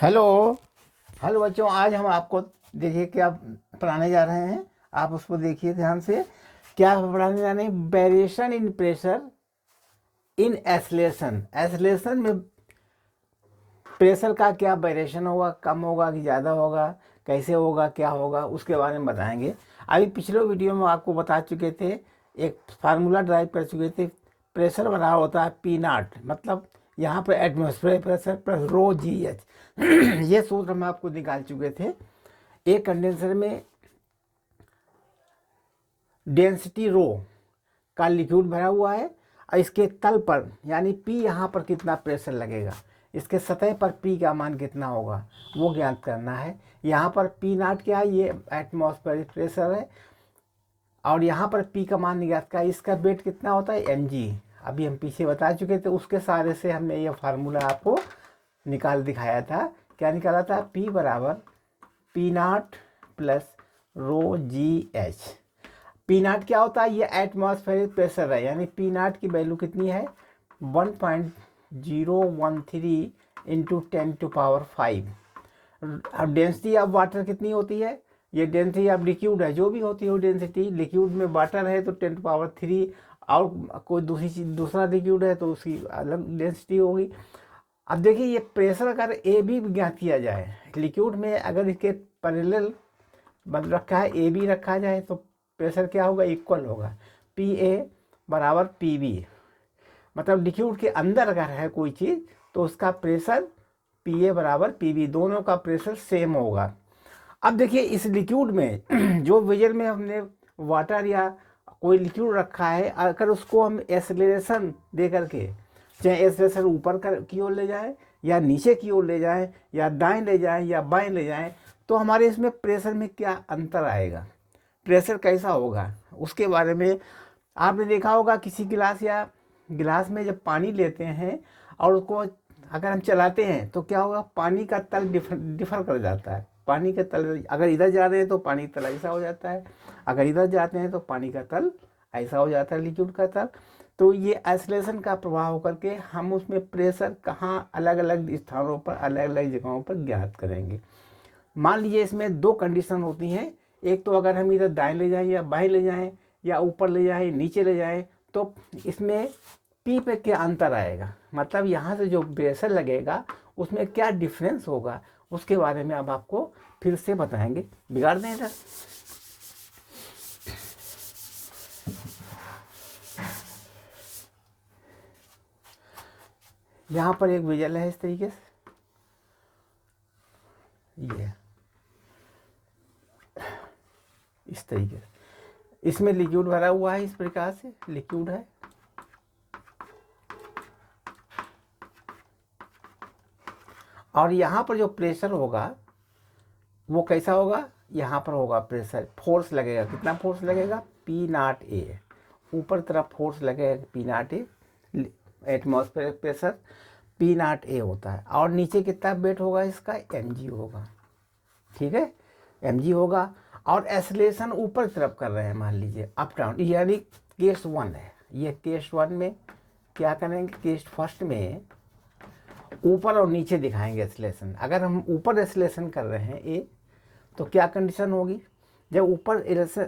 Hello. Hello बच्चों, आज हम आपको देखिए क्या पढ़ाने जा रहे हैं। आप उसको देखिए ध्यान से। क्या पढ़ाने जा रहे हैं? Variation in pressure in acceleration. Acceleration में प्रेशर का क्या वेरिएशन होगा, कम होगा कि ज़्यादा होगा, कैसे होगा, क्या होगा, उसके बारे में बताएंगे। अभी पिछले वीडियो में आपको बता चुके थे, एक फार्मूला ड्राइव कर चुके थे। प्रेशर बना होता है पी नॉट, मतलब यहाँ पर एटमॉस्फेयर प्रेशर प्लस रो जी एच। ये सूत्र हम आपको निकाल चुके थे। एक कंडेंसर में डेंसिटी रो का लिक्विड भरा हुआ है और इसके तल पर यानी पी यहाँ पर कितना प्रेशर लगेगा, इसके सतह पर पी का मान कितना होगा वो ज्ञात करना है। यहाँ पर पी नॉट क्या है, ये एटमॉस्फेरिक प्रेशर है, और यहाँ पर पी का मान ज्ञात का, इसका वेट कितना होता है एम जी। अभी हम पीछे बता चुके थे, उसके सहारे से हमने ये फार्मूला आपको निकाल दिखाया था। क्या निकाला था? पी बराबर P naught plus row ji H. P not क्या होता है? ये एटमॉस्फेरिक प्रेशर है, यानी पी नॉट की वैल्यू कितनी है 1.013 इंटू 10⁵। अब डेंसिटी ऑफ वाटर कितनी होती है? ये डेंसिटी ऑफ लिक्विड है, जो भी होती है डेंसिटी लिक्विड में वाटर है तो 10⁻3, और कोई दूसरी चीज दूसरा लिक्विड है तो उसकी अलग डेंसिटी होगी। अब देखिए, ये प्रेशर अगर ए बी ज्ञात किया जाए लिक्विड में, अगर इसके पैरेलल मतलब रखा है ए बी रखा जाए तो प्रेशर क्या होगा? इक्वल होगा पी ए बराबर पी बी। मतलब लिक्विड के अंदर अगर है कोई चीज़ तो उसका प्रेशर पी ए बराबर पी बी, दोनों का प्रेशर सेम होगा। अब देखिए, इस लिक्विड में जो वेजर में हमने वाटर या कोई लिक्विड रखा है, अगर उसको हम एसलेशन दे करके, चाहे एसलेशन ऊपर की ओर ले जाए या नीचे की ओर ले जाए या दाएं ले जाए या बाएं ले जाए, तो हमारे इसमें प्रेशर में क्या अंतर आएगा, प्रेशर कैसा होगा, उसके बारे में आपने देखा होगा। किसी गिलास में जब पानी लेते हैं और उसको अगर हम चलाते हैं तो क्या होगा? पानी का तल डिफर कर जाता है। पानी का तल अगर इधर जा रहे हैं तो पानी का तल ऐसा हो जाता है, अगर इधर जाते हैं तो पानी का तल ऐसा हो जाता है, लिक्विड का तल। तो ये आइसोलेशन का प्रभाव होकर के हम उसमें प्रेशर कहाँ अलग अलग स्थानों पर अलग अलग जगहों पर ज्ञात करेंगे। मान लीजिए इसमें दो कंडीशन होती हैं। एक तो अगर हम इधर दाएं ले जाएं या बाएं ले जाएं या ऊपर ले जाएं नीचे ले जाएं, तो इसमें पी पे क्या अंतर आएगा, मतलब यहाँ से जो प्रेशर लगेगा उसमें क्या डिफरेंस होगा, उसके बारे में अब आपको फिर से बताएंगे। बिगाड़ दें इधर। यहाँ पर एक विजल है इस तरीके से, ये इस तरीके से इसमें लिक्विड भरा हुआ है, इस प्रकार से लिक्विड है। और यहाँ पर जो प्रेशर होगा वो कैसा होगा? यहाँ पर होगा प्रेशर, फोर्स लगेगा। कितना फोर्स लगेगा? पी नॉट ए, ऊपर तरफ फोर्स लगेगा P not A, atmosphere pressure P not ए होता है। और नीचे कितना वेट होगा इसका? एम जी होगा, ठीक है, एम जी होगा। और एसलेशन ऊपर तरफ कर रहे हैं, मान लीजिए अप डाउन, यानी केस वन है ये। केस वन में क्या करेंगे? केस फर्स्ट में ऊपर और नीचे दिखाएंगे एसलेशन। अगर हम ऊपर एसलेशन कर रहे हैं ए, तो क्या कंडीशन होगी? जब ऊपर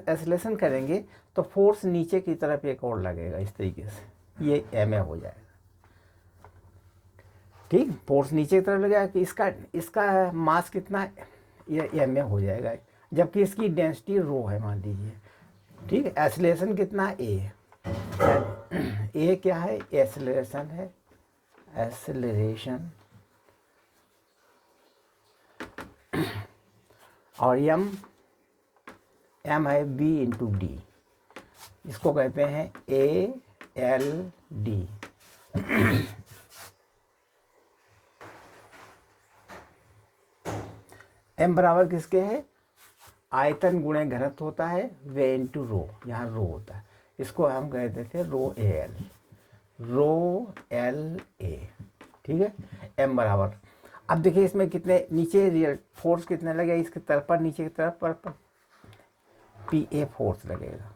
एसलेशन करेंगे तो फोर्स नीचे की तरफ एक और लगेगा इस तरीके से, ये एम ए हो जाएगा, ठीक। फोर्स नीचे की तरफ लगेगा कि इसका मास कितना है, ये एम ए हो जाएगा, जबकि इसकी डेंसिटी रो है मान लीजिए, ठीक। एसलेशन कितना? ए ए क्या है? एसलेशन है, एसलेशन। और एम है बी इंटू डी, इसको कहते हैं ए एल डी। एम बराबर किसके है? आयतन गुणे घनत्व होता है, वे इंटू रो, यहाँ रो होता है, इसको हम कहते थे रो A L, rho L A, ठीक है। एम बराबर, अब देखिए इसमें कितने नीचे रियल फोर्स कितने लगेगा इसके तरफ पर, नीचे की तरफ पर पी ए फोर्स लगेगा।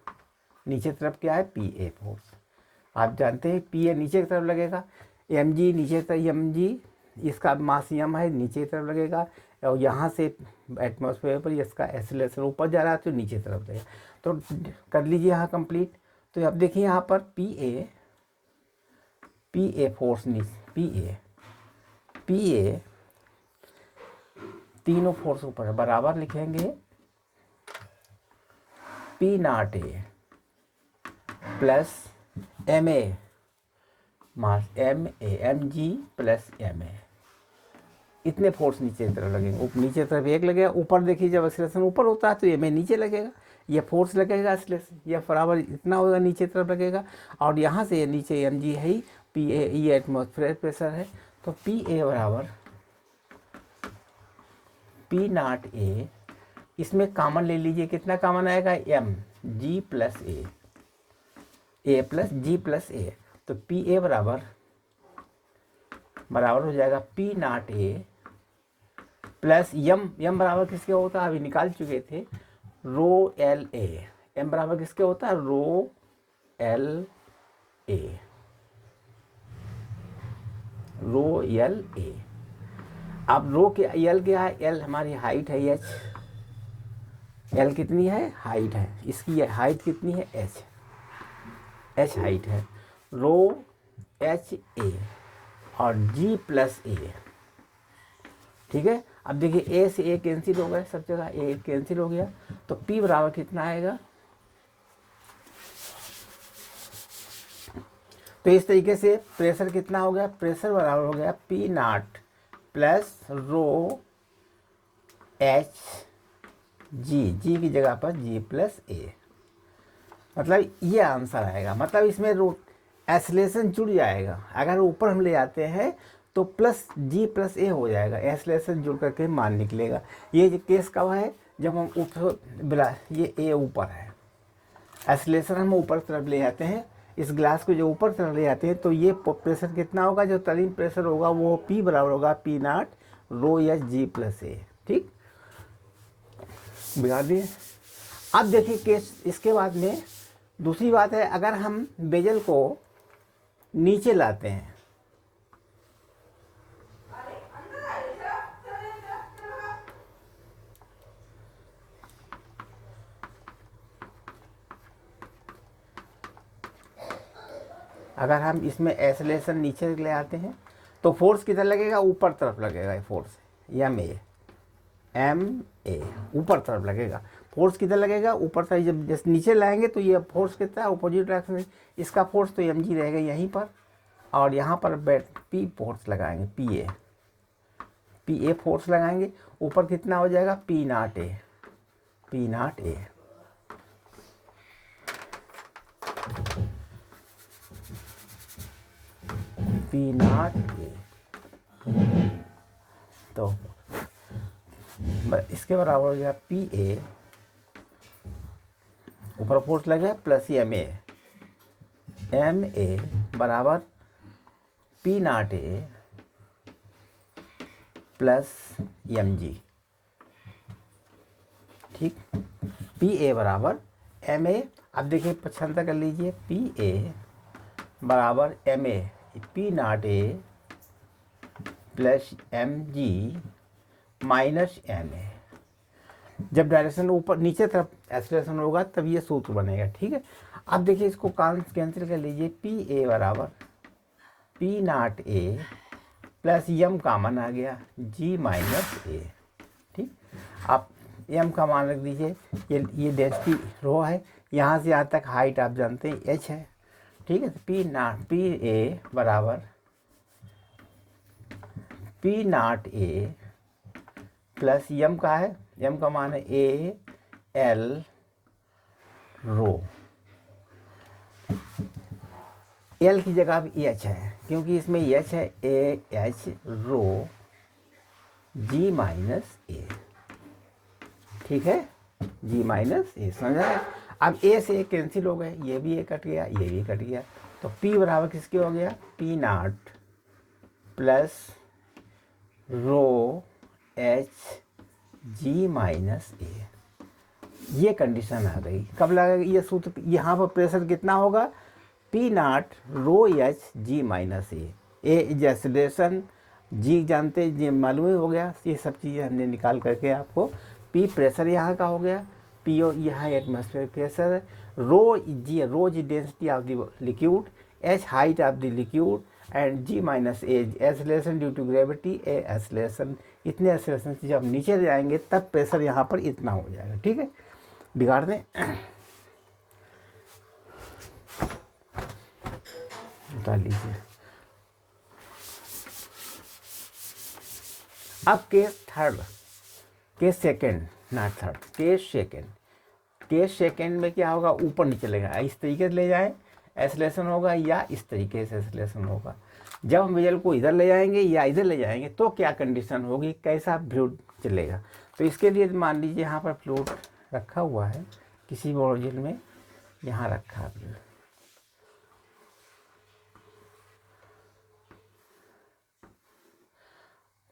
नीचे तरफ क्या है? P A force. आप जानते हैं पी ए नीचे की तरफ लगेगा, एम जी नीचे की तरफ, एम जी इसका मास m है, नीचे की तरफ लगेगा, और यहाँ से एटमॉस्फेयर पर इसका एक्सेलरेशन ऊपर जा रहा है तो नीचे तरफ लगेगा। तो कर लीजिए यहाँ कंप्लीट। तो अब देखिए यहाँ पर P A force P A तीनों फोर्स ऊपर है, बराबर लिखेंगे P not A plus M A mass M G plus M A, इतने फोर्स नीचे की तरफ लगेंगे। नीचे तरफ एक लगेगा, ऊपर देखिए जब एक्सेलरेशन ऊपर होता है तो एम ए नीचे लगेगा, ये फोर्स लगेगा एक्सेलरेशन, यह बराबर इतना होगा नीचे तरफ लगेगा, और यहाँ से नीचे एम जी है ही, पी ए ये एटमॉस्फेयर प्रेशर है, तो पी ए बराबर पी नॉट ए, इसमें कॉमन ले लीजिए, कितना कॉमन आएगा, एम जी प्लस ए प्लस जी प्लस ए, तो पी ए बराबर हो जाएगा पी नॉट ए प्लस यम बराबर किसके होता है, अभी निकाल चुके थे, रो एल ए, एम बराबर किसके होता है, rho L A, rho L A. अब रो के एल क्या है, एल हमारी हाइट है एच, एल कितनी है, हाइट है, इसकी हाइट कितनी है, एच हाइट है, रो एच ए और जी प्लस ए, ठीक है। अब देखिए ए से ए कैंसिल हो गया, सब जगह ए कैंसिल हो गया, तो पी बराबर कितना आएगा, तो इस तरीके से प्रेशर कितना हो गया, प्रेशर बराबर हो गया P naught plus rho h जी की जगह पर जी प्लस ए, मतलब ये आंसर आएगा। मतलब इसमें एक्सेलरेशन जुड़ जाएगा, अगर ऊपर हम ले जाते हैं तो प्लस जी प्लस ए हो जाएगा, एक्सेलरेशन जुड़ करके मान निकलेगा। ये केस कब है, जब हम ऊपर, ये ए ऊपर है, एक्सेलरेशन हम ऊपर तरफ ले जाते हैं, इस ग्लास को जो ऊपर तरफ ले जाते हैं, तो ये प्रेशर कितना होगा, जो तरीन प्रेशर होगा वो पी बराबर होगा P naught rho h g plus a, ठीक, बिगाड़ दिए। अब देखिए केस इसके बाद में दूसरी बात है, अगर हम बेजल को नीचे लाते हैं, अगर हम इसमें एक्सेलरेशन नीचे ले आते हैं तो फोर्स किधर लगेगा, ऊपर तरफ लगेगा, ये फोर्स एम ए ऊपर तरफ लगेगा, फोर्स किधर लगेगा, ऊपर तरफ। जब जैसे नीचे लाएंगे तो ये फोर्स कितना है, अपोजिट डायरेक्शन, इसका फोर्स तो एम जी रहेगा यहीं पर, और यहाँ पर पी फोर्स लगाएंगे, पी ए फोर्स लगाएंगे, ऊपर कितना हो जाएगा, P not A P not ए, तो इसके बराबर हो गया पी ए, ऊपर फोर्स लगे प्लस एम ए बराबर P not A plus M G, ठीक, पी ए बराबर एम ए। अब देखिए पछानता कर लीजिए, पी ए बराबर M A P not A plus M G minus M A. जब डायरेक्शन ऊपर नीचे तरफ एक्सेलरेशन होगा तब ये सूत्र बनेगा, ठीक है। अब देखिए इसको कैंसिल कर लीजिए, पी ए बराबर पी नॉट ए प्लस यम का मान आ गया जी माइनस ए, ठीक। आप यम का मान रख दीजिए, ये डेंसिटी रो है, यहाँ से यहाँ तक हाइट आप जानते हैं एच है, ठीक है। तो पी ए बराबर पी नॉट ए प्लस यम का है, यम का मान है ए एल रो, एल की जगह भी एच है क्योंकि इसमें एच है, A H row ji minus ए, ठीक है, जी माइनस ए, समझा है। अब ए से ए कैंसिल हो गए, ये भी ए कट गया, ये भी कट गया, तो पी बराबर किसके हो गया, P naught plus rho h g minus a, ये कंडीशन आ गई। कब लगेगा ये सूत्र, यहाँ पर प्रेशर कितना होगा, P naught rho h g minus a, acceleration g जानते, ये मालूम ही हो गया, ये सब चीज़ें हमने निकाल करके आपको, पी प्रेशर यहाँ का हो गया, पी ओ यहाँ एटमॉस्फेरिक प्रेशर है, rho g, rho is density of the liquid, h height of the liquid, and g minus as acceleration due to gravity, a acceleration. इतने एक्सेलरेशन से जब नीचे जाएंगे तब प्रेशर यहाँ पर इतना हो जाएगा। ठीक है, बिगाड़ दें, निकाल लीजिए। अब case third, case second, not third, case second. Case second में क्या होगा, ऊपर नीचे लेगा, इस तरीके से ले जाए एक्सेलरेशन होगा, या इस तरीके से एक्सेलरेशन होगा। जब हम वेजल को इधर ले जाएंगे या इधर ले जाएंगे तो क्या कंडीशन होगी, कैसा फ्लूइड चलेगा। तो इसके लिए मान लीजिए यहाँ पर फ्लूइड रखा हुआ है किसी बॉटल में, यहाँ रखा है,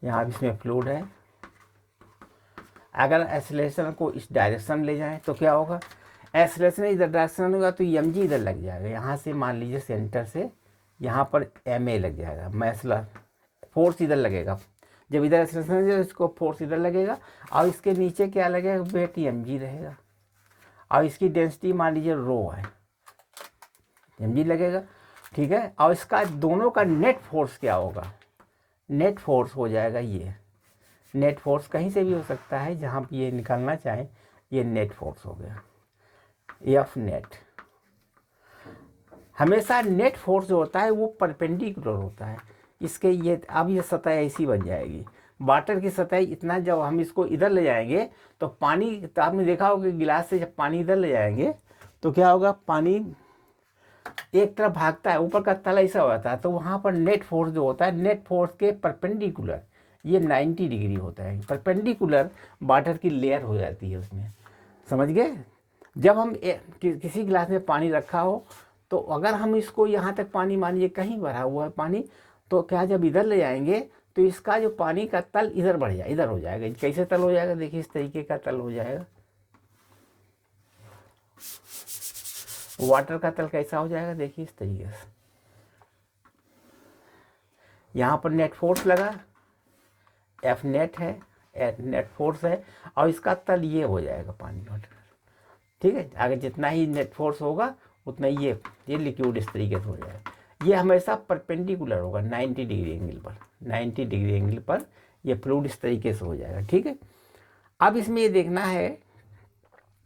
यहाँ इसमें फ्लूइड है। अगर एक्सेलरेशन को इस डायरेक्शन ले जाएं तो क्या होगा, एक्सेलरेशन इधर डायरेक्शन होगा तो एम जी इधर लग जाएगा, यहाँ से मान लीजिए सेंटर से यहाँ पर एम ए लग जाएगा, मैसलर फोर्स इधर लगेगा। जब इधर एक्सेलरेशन है इसको फोर्स इधर लगेगा, और इसके नीचे क्या लगेगा, वेट एम जी रहेगा, और इसकी डेंसिटी मान लीजिए रो है, एम जी लगेगा। ठीक है, और इसका दोनों का नेट फोर्स क्या होगा, नेट फोर्स हो जाएगा ये, नेट फोर्स कहीं से भी हो सकता है, जहाँ पे ये निकालना चाहें, ये नेट फोर्स हो गया, एफ नेट। हमेशा नेट फोर्स जो होता है वो परपेंडिकुलर होता है इसके, ये अब ये सतह ऐसी बन जाएगी, वाटर की सतह इतना, जब हम इसको इधर ले जाएंगे तो पानी, तो आपने देखा होगा गिलास से जब पानी इधर ले जाएंगे तो क्या होगा, पानी एक तरफ भागता है, ऊपर का तल ऐसा होता है, तो वहाँ पर नेट फोर्स जो होता है, नेट फोर्स के परपेंडिकुलर ये 90 डिग्री होता है, परपेंडिकुलर वाटर की लेयर हो जाती है उसमें, समझ गए। जब हम किसी गिलास में पानी रखा हो तो अगर हम इसको यहाँ तक पानी मान लीजिए कहीं भरा हुआ है पानी, तो क्या जब इधर ले जाएंगे तो इसका जो पानी का तल इधर बढ़ जाए, इधर हो जाएगा। कैसे तल हो जाएगा, देखिए इस तरीके का तल हो जाएगा, वाटर का तल कैसा हो जाएगा, देखिए इस तरीके से। यहाँ पर नेट फोर्स लगा, एफ नेट है, नेट फोर्स है, और इसका तल ये हो जाएगा पानी वाटर। ठीक है, आगे जितना ही नेट फोर्स होगा उतना ये लिक्विड इस तरीके से हो जाएगा। ये हमेशा परपेंडिकुलर होगा 90 डिग्री एंगल पर, 90 डिग्री एंगल पर ये फ्लूइड इस तरीके से हो जाएगा। ठीक है, अब इसमें ये देखना है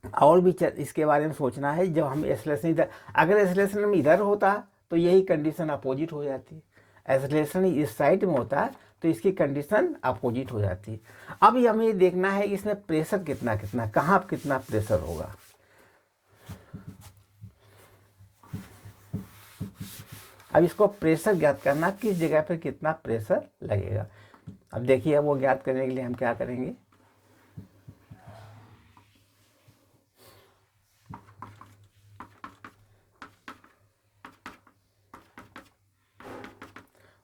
और भी इसके बारे में सोचना है, जब हम एक्सेलरेशन इधर, अगर एक्सेलरेशन में इधर होता तो यही कंडीशन अपोजिट हो जाती, एक्सेलरेशन इस साइड में होता तो इसकी कंडीशन अपोजिट हो जाती। अब हमें ये देखना है इसमें प्रेशर कितना कितना, कहाँ पर कितना प्रेशर होगा। अब इसको प्रेशर ज्ञात करना, किस जगह पर कितना प्रेशर लगेगा। अब देखिए, अब वो ज्ञात करने के लिए हम क्या करेंगे,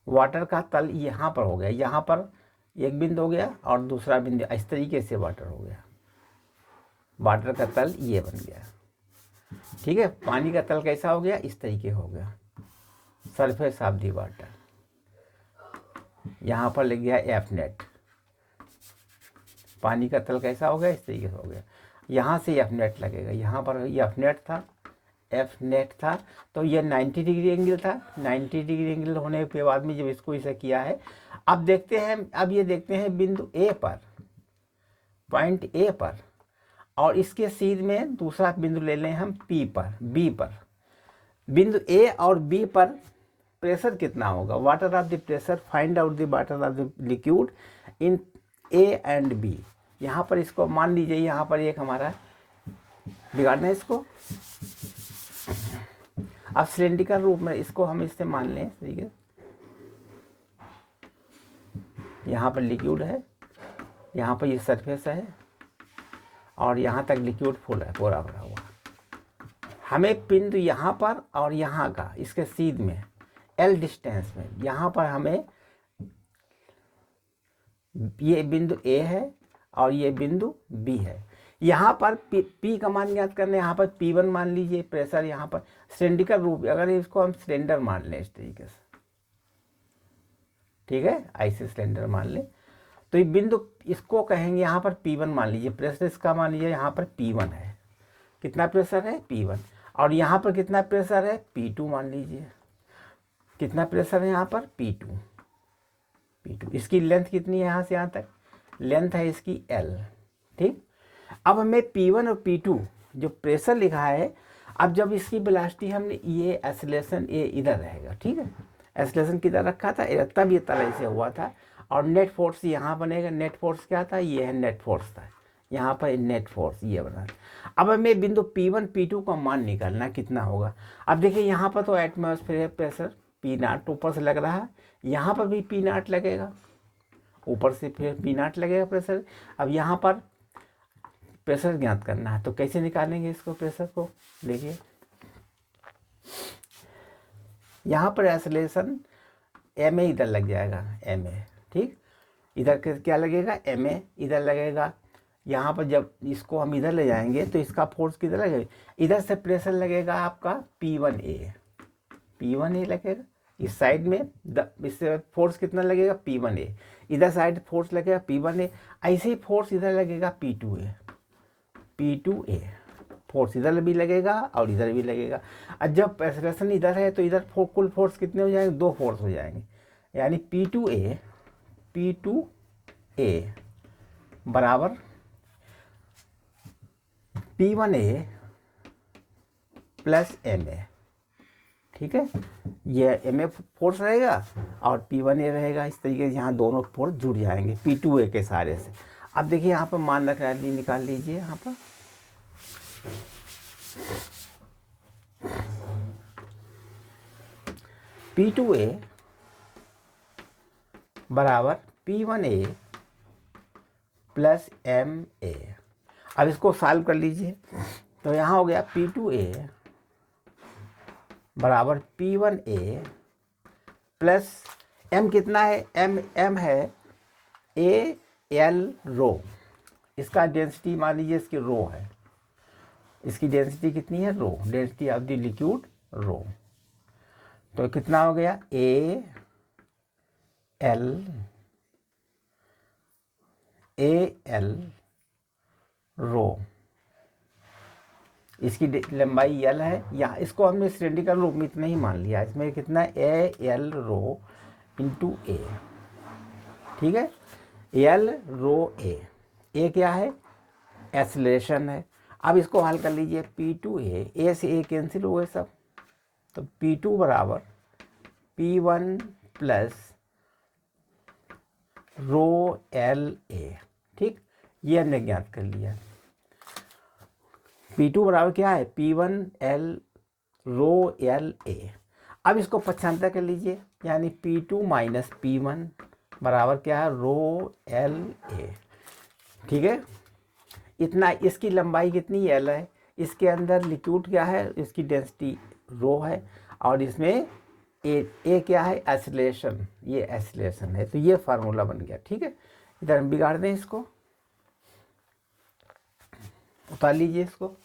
वाटर का तल यहाँ पर हो गया, यहाँ पर एक बिंदु हो गया और दूसरा बिंदु, इस तरीके से वाटर हो गया, वाटर का तल ये बन गया। ठीक है, पानी का तल कैसा हो गया, इस तरीके हो गया, सरफेस ऑफ दी वाटर। यहाँ पर लग गया एफ नेट, पानी का तल कैसा हो गया, इस तरीके से हो गया। यहाँ से एफ नेट लगेगा, यहाँ पर एफ नेट था, एफ नेट था, तो ये 90 डिग्री एंगल था। 90 डिग्री एंगल होने के बाद में जब इसको इसे किया है, अब देखते हैं, अब ये देखते हैं बिंदु ए पर, पॉइंट ए पर, और इसके सीध में दूसरा बिंदु ले लें हम पी पर, बी पर। बिंदु ए और बी पर प्रेशर कितना होगा, water of the pressure, find out the water of the liquid in A and B. यहाँ पर इसको मान लीजिए, यहाँ पर एक हमारा बिगाड़ना है इसको, अब सिलेंड्रिकल रूप में इसको हम इससे मान लें, ठीक है। यहाँ पर लिक्विड है, यहाँ पर ये सरफेस है, और यहाँ तक लिक्विड फुल है, पूरा भरा हुआ। हमें बिंदु यहाँ पर और यहाँ का, इसके सीध में एल डिस्टेंस में, यहाँ पर हमें ये बिंदु ए है और ये बिंदु बी है। यहाँ पर पी का मान ज्ञात करने, यहाँ पर P1 मान लीजिए प्रेशर, यहाँ पर सिलेंड्रिकल रूप, अगर इसको हम सिलेंडर मान लें इस तरीके से, ठीक है, ऐसे सिलेंडर मान ले। तो ये बिंदु इसको कहेंगे यहाँ पर P1 मान लीजिए, प्रेशर इसका मान लीजिए यहाँ पर P1 है। कितना प्रेशर है? P1। और यहाँ पर कितना प्रेशर है? P2 मान लीजिए। कितना प्रेशर है यहाँ पर? P2। इसकी लेंथ कितनी है यहाँ से यहाँ तक? लेंथ है इसकी L। ठीक, अब हमें P1 और P2 जो प्रेशर लिखा है, अब जब इसकी वेलोसिटी हमने ये एक्सेलरेशन ये इधर रहेगा, ठीक है, एक्सेलरेशन किधर रखा था? तब ये तरह से हुआ था। और नेट फोर्स यहाँ बनेगा। नेट फोर्स क्या था? ये है नेट फोर्स था, यहाँ पर नेट फोर्स ये बना। अब हमें बिंदु P1 P2 का मान निकालना कितना होगा। अब देखिए यहाँ पर तो एटमॉस्फेयर प्रेशर P0 ऊपर से लग रहा है, यहाँ पर भी P0 लगेगा, ऊपर से फिर P0 लगेगा प्रेशर। अब यहाँ पर प्रेशर ज्ञात करना है, तो कैसे निकालेंगे इसको प्रेशर को? देखिए यहाँ पर एक्सेलरेशन ma इधर लग जाएगा, ma, ठीक, इधर क्या लगेगा? ma इधर लगेगा। यहाँ पर जब इसको हम इधर ले जाएंगे तो इसका फोर्स किधर लगेगा? इधर से प्रेशर लगेगा आपका P1A लगेगा इस साइड में। इससे फोर्स कितना लगेगा? P1A। इधर साइड फोर्स लगेगा P1A। ऐसे ही फोर्स इधर लगेगा P2A। फोर्स इधर भी लगेगा और इधर भी लगेगा। और जब एक्सेलरेशन इधर है तो इधर कुल फोर्स कितने हो जाएंगे? 2 फोर्स हो जाएंगे, यानी P2A बराबर P1A प्लस ma। ठीक है, ये ma फोर्स रहेगा और P1A रहेगा। इस तरीके से यहाँ दोनों फोर्स जुड़ जाएंगे P2A के सारे से। अब देखिए यहाँ पर मान रखा है, निकाल लीजिए यहाँ पर। P2A बराबर P1A प्लस ma। अब इसको सॉल्व कर लीजिए, तो यहाँ हो गया P2A बराबर P1A प्लस m कितना है? m है AL रो। इसका डेंसिटी मान लीजिए इसकी रो है। इसकी डेंसिटी कितनी है? रो, डेंसिटी ऑफ द लिक्विड रो। तो कितना हो गया? AL रो। इसकी लंबाई L है। यहाँ इसको हमने सिलेंड्रिकल रूप में इतना ही मान लिया। इसमें कितना है? AL rho into A। ठीक है, L रो A क्या है? एक्सेलरेशन है। अब इसको हल कर लीजिए। P2A, A से A कैंसिल हो गए सब, तो P2 बराबर P1 प्लस रो LA। ठीक, ये हमने ज्ञात कर लिया। P2 बराबर क्या है? P1 L रो LA। अब इसको पक्षांतर कर लीजिए, यानी P2 माइनस P1 बराबर क्या है? रो LA। ठीक है, इतना। इसकी लंबाई कितनी? L है। इसके अंदर लिक्विड क्या है? इसकी डेंसिटी रो है, और इसमें ए क्या है? एक्सेलरेशन। ये एक्सेलरेशन है, तो ये फार्मूला बन गया। ठीक है, इधर हम बिगाड़ दें, इसको उतार लीजिए इसको।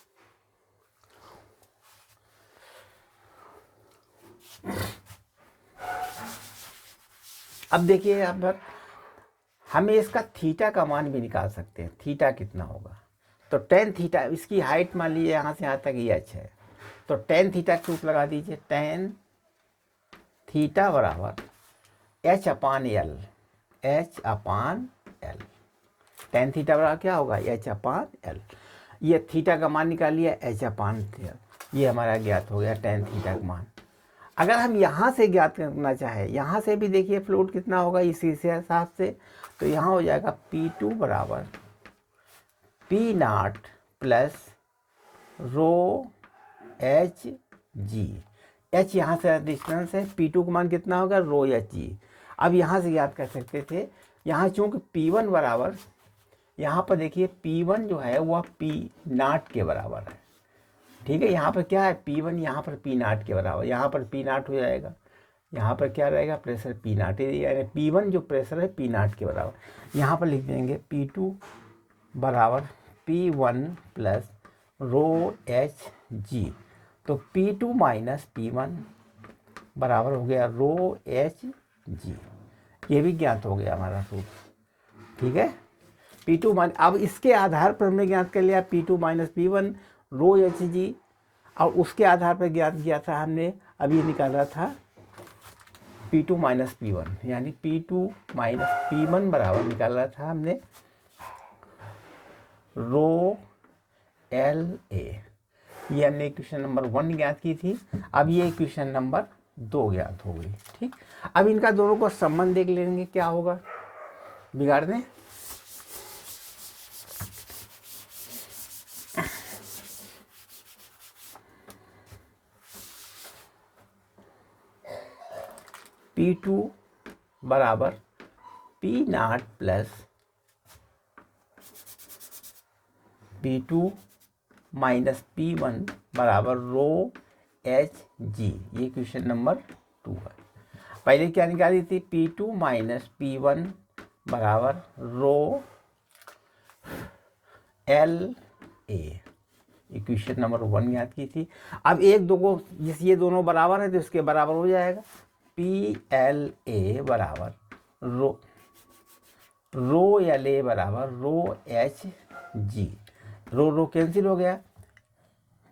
अब देखिए यहाँ पर हमें इसका थीटा का मान भी निकाल सकते हैं। थीटा कितना होगा? तो टेन थीटा, इसकी हाइट मान लीजिए यहाँ से यहाँ तक ये h है, तो टेन थीटा सूत्र लगा दीजिए। टेन थीटा बराबर h अपान एल। टेन थीटा बराबर क्या होगा? h अपान एल। ये थीटा का मान निकाल लिया, h अपान एल। ये हमारा ज्ञात हो गया टेन थीटा का मान। अगर हम यहाँ से ज्ञात करना चाहें, यहाँ से भी देखिए फ्लूइड कितना होगा इसी से हिसाब से, तो यहाँ हो जाएगा P2 बराबर P0 प्लस रो HG। H यहाँ से डिस्टेंस है, P2 का मान कितना होगा? रो HG। अब यहाँ से याद कर सकते थे, यहाँ चूँकि P1 बराबर, यहाँ पर देखिए P1 जो है वह P0 के बराबर है। ठीक है, यहाँ पर क्या है? P1 यहाँ पर P0 के बराबर, यहाँ पर P0 हो जाएगा। यहाँ पर क्या रहेगा? प्रेशर P0, यानी P1 जो प्रेशर है P0 के बराबर। यहाँ पर लिख देंगे P2 बराबर P1 प्लस रो HG। तो P2 माइनस P1 बराबर हो गया रो HG। ये भी ज्ञात हो गया हमारा सूत्र। ठीक है, P2 माइनस, अब इसके आधार पर हमने ज्ञात कर लिया P2 माइनस P1 रो एच जी, और उसके आधार पर ज्ञात किया था हमने, अब ये निकाला था P2 माइनस P1, यानी P2 माइनस P1 बराबर निकाला था हमने रो एल ए। ये हमने इक्वेशन नंबर 1 ज्ञात की थी। अब ये इक्वेशन नंबर 2 ज्ञात हो गई। ठीक, अब इनका दोनों को संबंध देख लेंगे क्या होगा, बिगाड़ दें। P2 बराबर P0 plus P2 minus P1 बराबर रो एच जी, ये क्वेश्चन नंबर 2 है। पहले क्या निकाली थी, P2 माइनस P1 बराबर rho L A, equation number 1 ज्ञात की थी। अब एक दो को, जिस ये दोनों बराबर है तो इसके बराबर हो जाएगा, पी एल ए बराबर रो एल ए बराबर रो एच जी, रो कैंसिल हो गया,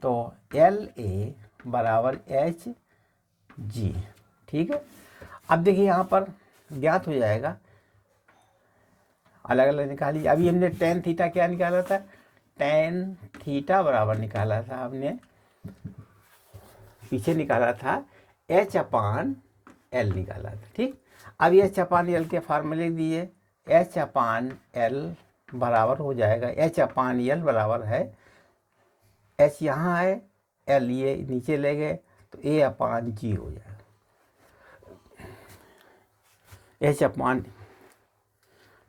तो एल ए बराबर एच जी। ठीक है, अब देखिए यहाँ पर ज्ञात हो जाएगा, अलग अलग निकाली। अभी हमने टेन थीटा क्या निकाला था, टेन थीटा बराबर निकाला था हमने, पीछे निकाला था एच अपान एल निकाला था। ठीक, अब एच अपान एल के फार्मूले दिए, एच अपान एल बराबर हो जाएगा, एच अपान एल बराबर है, एच यहाँ है, एल ये नीचे ले गए तो ए अपान जी हो जाएगा, एच अपान।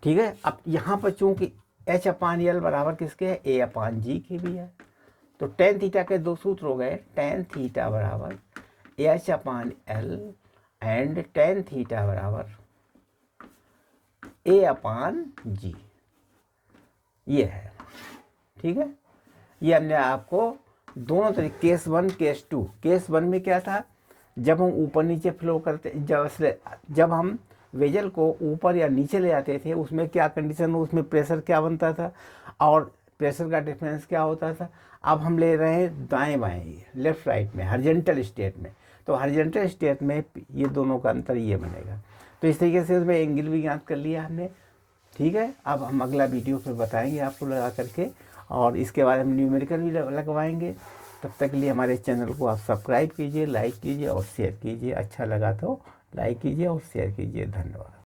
ठीक है, अब यहाँ पर चूंकि एच अपान एल बराबर किसके है, ए अपान जी के भी है, तो टेन थीटा के दो सूत्र हो गए, टेन थीटा बराबर H upon L and tan theta बराबर ए अपान जी, ये है। ठीक है, ये हमने आपको दोनों तरीके, केस 1 केस 2। केस 1 में क्या था, जब हम ऊपर नीचे फ्लो करते, जब हम वेजल को ऊपर या नीचे ले जाते थे, उसमें क्या कंडीशन, उसमें प्रेशर क्या बनता था और प्रेशर का डिफरेंस क्या होता था। अब हम ले रहे हैं दाएं बाएं, लेफ्ट राइट में, हॉरिजॉन्टल स्टेट में, तो हॉरिजॉन्टल स्टेट में ये दोनों का अंतर ये बनेगा। तो इस तरीके से उसमें एंगल भी ज्ञात कर लिया हमने। ठीक है, अब हम अगला वीडियो पे बताएंगे आपको लगा करके, और इसके बारे में न्यूमेरिकल भी लगवाएंगे। तब तक के लिए हमारे चैनल को आप सब्सक्राइब कीजिए, लाइक कीजिए और शेयर कीजिए। अच्छा लगा तो लाइक कीजिए और शेयर कीजिए। धन्यवाद।